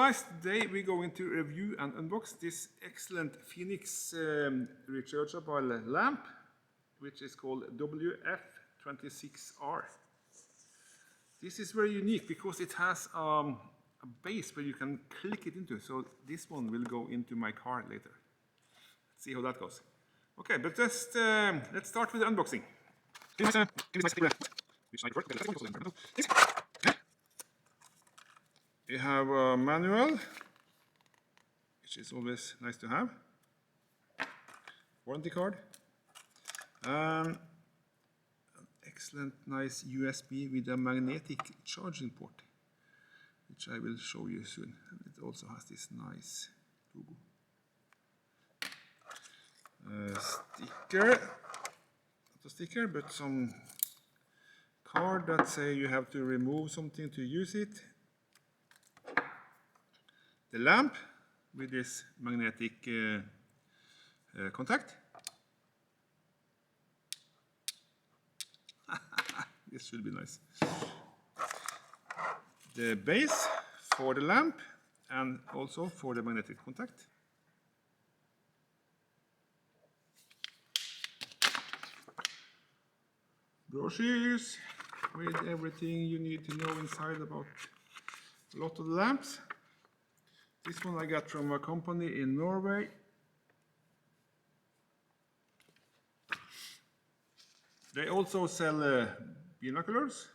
guys, today we're going to review and unbox this excellent FENIX rechargeable lamp, which is called WF26R. This is very unique because it has a base where you can click it into, so this one will go into my car later. Let's see how that goes. Okay, but just let's start with the unboxing. You have a manual, which is always nice to have, warranty card, an excellent nice USB with a magnetic charging port, which I will show you soon. And it also has this nice logo. Sticker, not a sticker, but some card that say you have to remove something to use it. The lamp with this magnetic contact. This should be nice. The base for the lamp and also for the magnetic contact. Brochures with everything you need to know inside about a lot of the lamps. This one I got from a company in Norway. They also sell binoculars.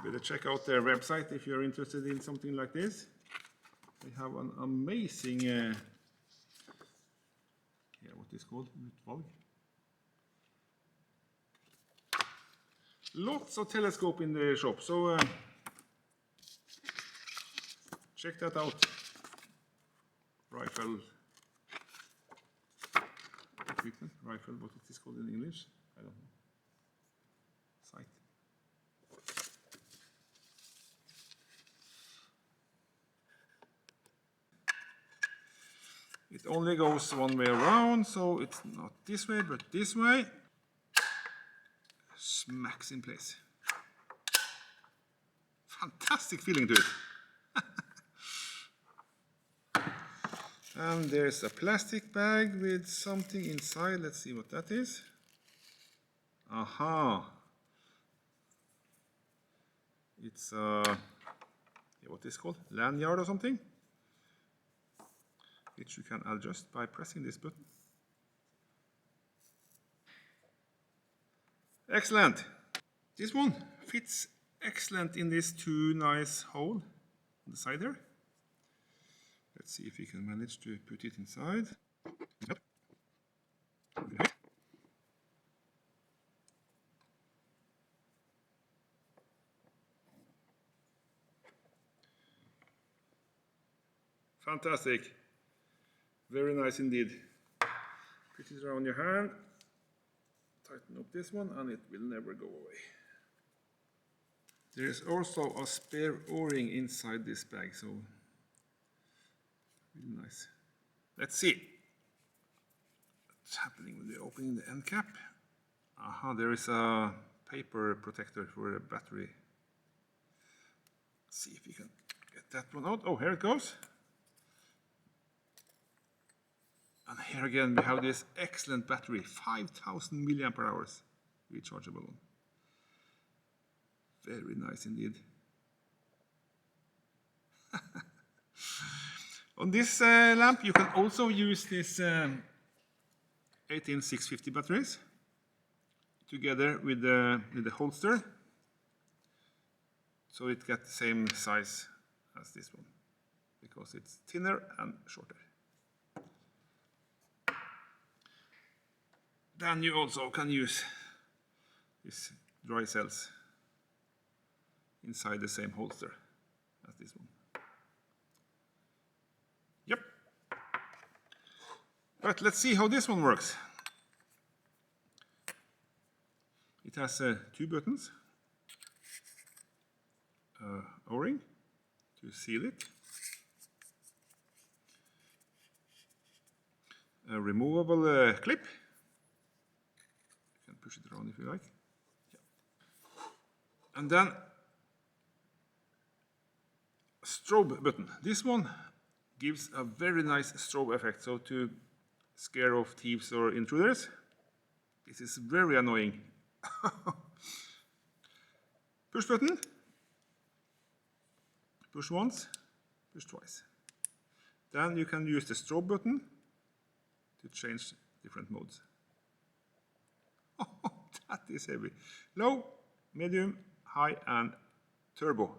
Better check out their website if you're interested in something like this. They have an amazing, what is called? Lots of telescope in the shop, so check that out. Rifle equipment, rifle, what is this called in English? I don't know. Sight. It only goes one way around, so it's not this way, but this way. Smacks in place. Fantastic feeling to it. And there's a plastic bag with something inside. Let's see what that is. Aha. It's what is it called? Lanyard or something, which you can adjust by pressing this button. Excellent. This one fits excellent in this two nice hole on the side there. Let's see if we can manage to put it inside. Fantastic. Very nice indeed. Put it around your hand. Tighten up this one and it will never go away. There is also a spare O-ring inside this bag, so really nice. Let's see what's happening with the opening the end cap. Aha, there is a paper protector for the battery. Let's see if we can get that one out. Oh, here it goes. And here again we have this excellent battery, 5000 milliamp hours, rechargeable one. Very nice indeed. On this lamp you can also use this 18650 batteries together with the holster, so it gets the same size as this one because it's thinner and shorter. Then you also can use these dry cells inside the same holster as this one. Yep. But let's see how this one works. It has two buttons, O-ring to seal it, a removable clip push it around if you like. Yeah. And then strobe button. This one gives a very nice strobe effect, so to scare off thieves or intruders. This is very annoying. Push button. Push once, push twice. Then you can use the strobe button to change different modes. Oh, that is heavy. Low, medium, high, and turbo.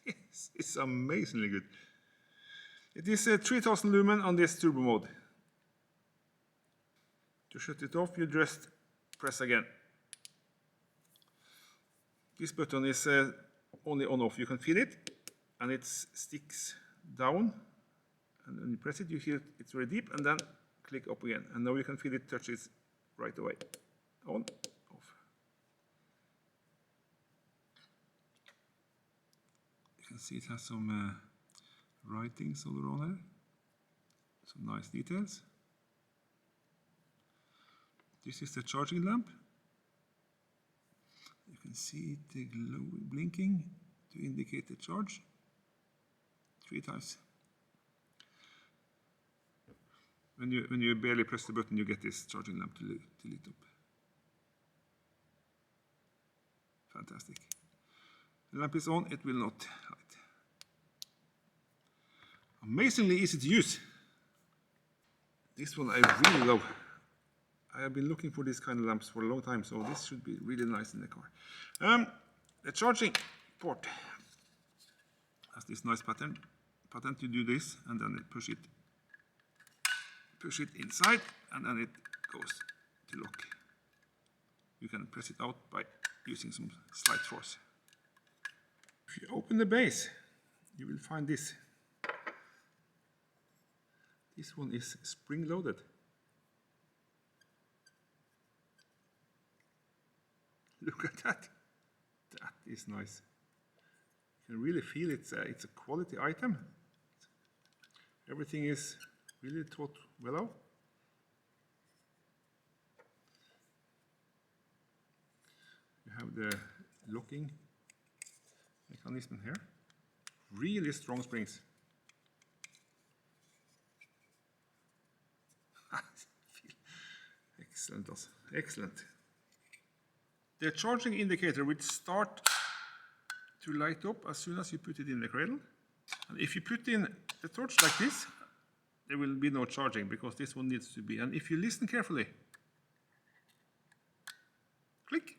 This is amazingly good. It is 3000 lumen on this turbo mode. To shut it off, you just press again. This button is only on off. You can feel it, and it sticks down. And when you press it, you hear it's very deep, and then click up again. And now you can feel it touches right away. On, off. You can see it has some writings all around here. Some nice details. This is the charging lamp. You can see it blinking to indicate the charge 3 times. When you barely press the button, you get this charging lamp to lit up. Fantastic. The lamp is on, it will not light. Amazingly easy to use. This one I really love. I have been looking for these kind of lamps for a long time, so this should be really nice in the car. The charging port has this nice pattern. You do this, and then push it inside, and then it goes to lock. You can press it out by using some slight force. If you open the base, you will find this. This one is spring-loaded. Look at that. That is nice. You can really feel it's a quality item. Everything is really thought well out. You have the locking mechanism here. Really strong springs. Excellent, excellent. The charging indicator will start to light up as soon as you put it in the cradle. And if you put in the torch like this, there will be no charging because this one needs to be. And if you listen carefully, click,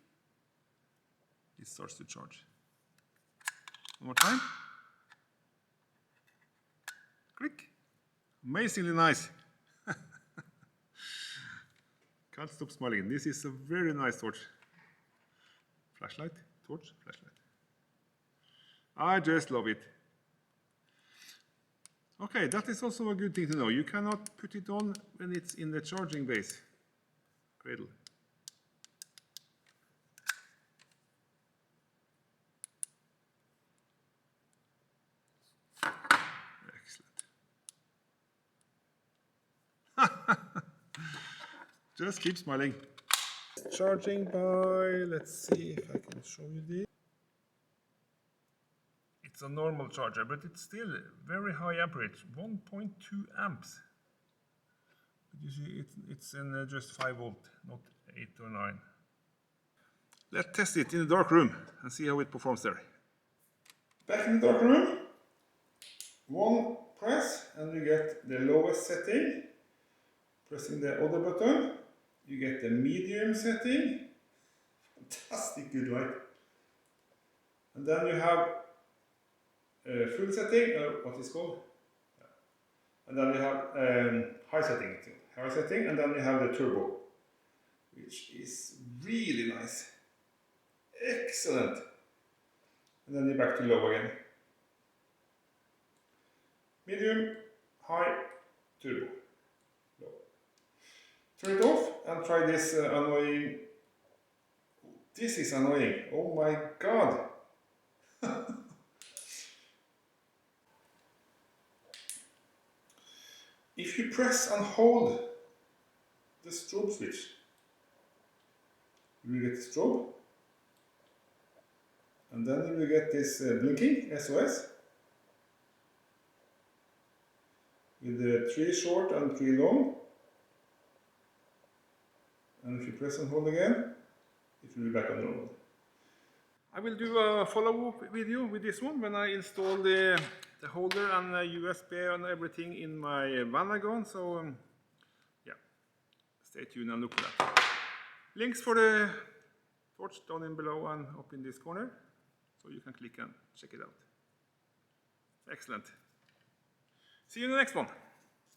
it starts to charge. One more time. Click. Amazingly nice. Can't stop smiling. This is a very nice torch. Flashlight, torch, flashlight. I just love it. Okay, that is also a good thing to know. You cannot put it on when it's in the charging base cradle. Excellent. Just keep smiling. Charging by, let's see if I can show you this. It's a normal charger, but it's still very high amperage, 1.2 amps. But you see, it's in just 5 volt, not 8 or 9. Let's test it in the dark room and see how it performs there. Back in the dark room, one press and you get the lowest setting. Pressing the other button, you get the medium setting. Fantastic good light. And then you have full setting, what is called? Yeah. And then you have high setting, and then you have the turbo, which is really nice. Excellent. And then you're back to low again. Medium, high, turbo, low. Turn it off and try this annoying. This is annoying. Oh my god. If you press and hold the strobe switch, you will get strobe. And then you will get this blinking SOS with the 3 short and 3 long. And if you press and hold again, it will be back on normal. I will do a follow-up video with this one when I install the holder and USB and everything in my Vanagon. So yeah, stay tuned and look for that. Links for the torch down in below and up in this corner, so you can click and check it out. Excellent. See you in the next one.